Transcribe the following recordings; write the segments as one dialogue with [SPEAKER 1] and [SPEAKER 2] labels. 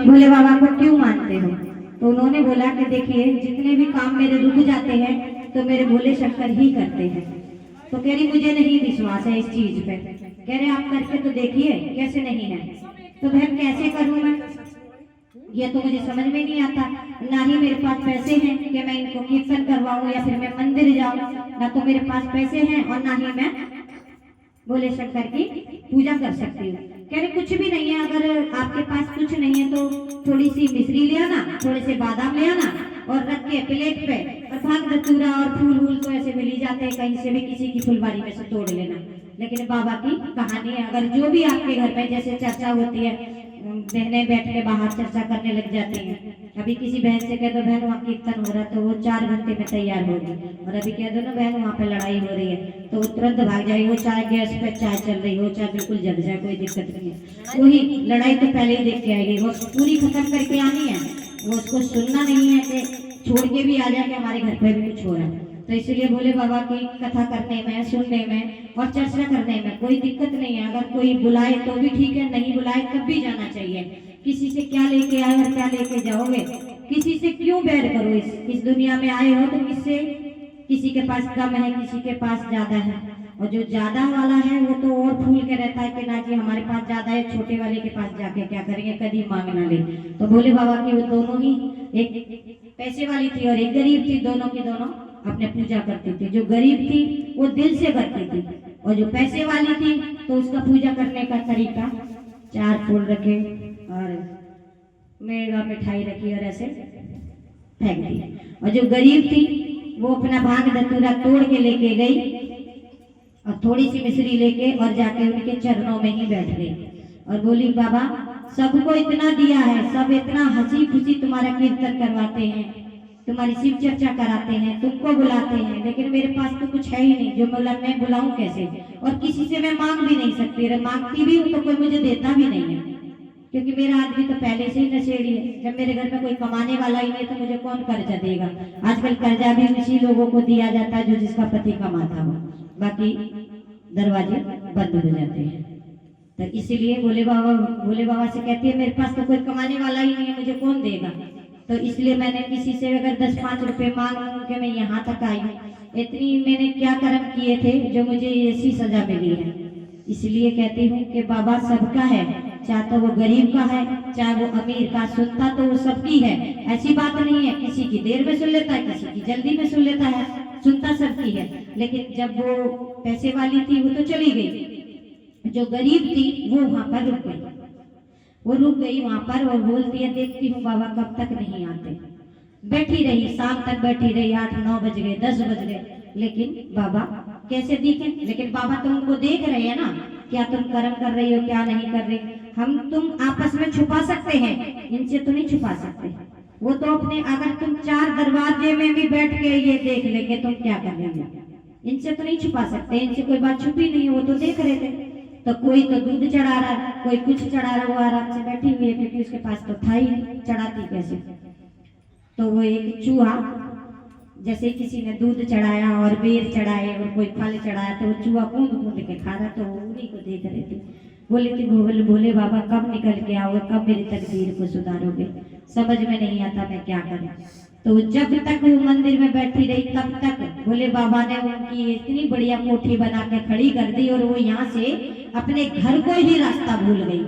[SPEAKER 1] भोले बाबा को क्यों मानते हो? तो उन्होंने बोला कि देखिए, जितने भी काम मेरे रुक जाते हैं तो मेरे भोले शंकर ही करते हैं। तो कह रही मुझे नहीं विश्वास है इस चीज पे। कह रहे आप करके तो देखिए कैसे नहीं है। तो बहन कैसे करूं मैं, ये तो मुझे समझ में नहीं आता। ना ही मेरे पास पैसे हैं कि मैं इनको कीर्तन करवाऊं या फिर मैं मंदिर जाऊं, ना तो मेरे पास पैसे हैं और ना ही मैं भोले शंकर की पूजा कर सकती हूँ। कह रहे कुछ भी नहीं है, अगर आपके पास कुछ नहीं है तो थोड़ी सी मिश्री ले आना, थोड़े से बादाम ले आना और रख के प्लेट पे, और भांग धतूरा और फूल वूल तो ऐसे मिल ही जाते हैं, कहीं से भी किसी की फुलवारी में से तोड़ लेना। लेकिन बाबा की कहानी है, अगर जो भी आपके घर में जैसे चर्चा होती है, बहनें बैठ के बाहर चर्चा करने लग जाती हैं। अभी किसी बहन से कह दो बहन वहाँ कीर्तन हो रहा है तो वो 4 घंटे में तैयार होगी, और अभी कह दो ना बहन वहाँ पे लड़ाई हो रही है तो वो तुरंत भाग जाएगी। वो चाहे गैस पे चाय चल रही हो, चाहे बिल्कुल जल जाए, कोई दिक्कत नहीं है। वही लड़ाई तो पहले ही देख के आएगी, वो पूरी खत्म करके आनी है। वो उसको सुनना नहीं है कि छोड़ के भी आ जाए कि हमारे घर पे भी कुछ हो रहा है। तो इसलिए भोले बाबा की कथा करने में, सुनने में और चर्चा करने में कोई दिक्कत नहीं है। अगर कोई बुलाए तो भी ठीक है, नहीं बुलाए तब भी जाना चाहिए। किसी से क्या लेके आए और क्या लेके जाओगे, किसी से क्यों बैर करो। इस दुनिया में आए हो तो किससे, किसी के पास कम है, किसी के पास ज्यादा है, और जो ज्यादा वाला है वो तो और फूल के रहता है कि ना जी हमारे पास ज्यादा है, छोटे वाले के पास जाके क्या करेंगे, कभी मांग ना ले। तो भोले बाबा की वो दोनों ही, एक पैसे वाली थी और एक गरीब थी, दोनों की दोनों अपने पूजा करती थी। जो गरीब थी वो दिल से करती थी, और जो पैसे वाली थी तो उसका पूजा करने का तरीका 4 फूल रखे और मेवा मिठाई रखी और ऐसे फेंक दी। और जो गरीब थी वो अपना भांग धतूरा तोड़ के लेके गई और थोड़ी सी मिश्री लेके और जाके उनके चरणों में ही बैठ गई और बोली बाबा सबको इतना दिया है, सब इतना हंसी खुशी तुम्हारा कीर्तन करवाते हैं, तुम्हारी शिव चर्चा कराते हैं, तुमको बुलाते हैं, लेकिन मेरे पास तो कुछ है ही नहीं। जो मैं बुलाऊं कैसे, और किसी से मैं मांग भी नहीं सकती। अगर मांगती भी हूँ तो कोई मुझे देता भी नहीं है, क्योंकि मेरा आदमी तो पहले से ही नशेड़ी है। जब मेरे घर में कोई कमाने वाला ही नहीं तो मुझे कौन कर्जा देगा। आजकल कर्जा भी उसी लोगों को दिया जाता है जो जिसका पति कमाता हो, बाकी दरवाजे बंद हो जाते हैं। तो इसीलिए भोले बाबा से कहती है मेरे पास तो कोई कमाने वाला ही नहीं है, मुझे कौन देगा। तो इसलिए मैंने किसी से अगर 10-5 रुपए मांग लूं कि मैं यहाँ तक आई हूँ, इतनी मैंने क्या कर्म किए थे जो मुझे ऐसी सजा मिली है। इसलिए कहती हूँ कि बाबा सबका है, चाहे तो वो गरीब का है चाहे वो अमीर का, सुनता तो वो सबकी है। ऐसी बात नहीं है किसी की देर में सुन लेता है, किसी की जल्दी में सुन लेता है, सुनता सबकी है। लेकिन जब वो पैसे वाली थी वो तो चली गई, जो गरीब थी वो वहां पर रुक गई। वो रुक गई वहां पर और बोलती है देखती हूँ बाबा कब तक नहीं आते। बैठी रही, शाम तक बैठी रही, 8-9 बज गए, 10 बज गए, लेकिन बाबा कैसे दिखे। लेकिन बाबा तो उनको देख रहे हैं ना, क्या तुम कर्म कर रही हो क्या नहीं कर रही। हम तुम आपस में छुपा सकते हैं, इनसे तो नहीं छुपा सकते। वो तो अपने, अगर तुम 4 दरवाजे में भी बैठ के ये देख लेंगे तुम क्या कर लेंगे, इनसे तो नहीं छुपा सकते। इनसे कोई बात छुपी नहीं है, वो तो देख रहे थे। तो कोई तो दूध चढ़ा रहा है, कोई कुछ चढ़ा रहा है, वो आराम से बैठी हुई है क्योंकि उसके पास तो था ही नहीं, चढ़ाती कैसे। तो वो एक चूहा, जैसे किसी ने दूध चढ़ाया और बेर चढ़ाए और कोई फल चढ़ाया तो वो चूहा कूद कूद के खा रहा, तो वो उन्हीं को देख रहे थे। बोले थी भोले बाबा कब निकल के आओगे, कब मेरी तकदीर को सुधारोगे, समझ में नहीं आता मैं क्या करूं। तो जब तक वो मंदिर में बैठी रही तब तक भोले बाबा ने उनकी इतनी बढ़िया कोठी बना के खड़ी कर दी और वो यहाँ से अपने घर को ही रास्ता भूल गई।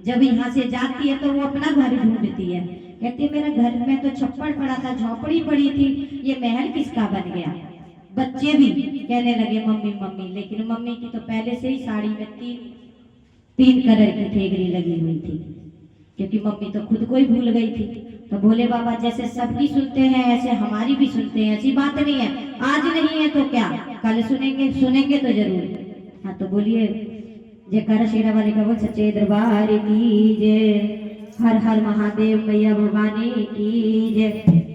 [SPEAKER 1] जब यहाँ से जाती है तो वो अपना घर ढूंढती है, कहती है मेरा घर में तो छप्पड़ पड़ा था, झोपड़ी पड़ी थी, ये महल किसका बन गया। बच्चे भी कहने लगे मम्मी मम्मी, लेकिन मम्मी की तो पहले से ही साड़ी में 3 कलर की ठेगरी लगी हुई थी, क्योंकि मम्मी तो खुद को ही भूल गई थी। तो भोले बाबा जैसे सबकी सुनते हैं ऐसे हमारी भी सुनते हैं, ऐसी बात नहीं है। आज नहीं है तो क्या, कल सुनेंगे तो जरूर। हाँ तो बोलिए जयकारा शेरा वाले का बोल सच्चे दरबार की जय, हर हर महादेव मैया भवानी की जय।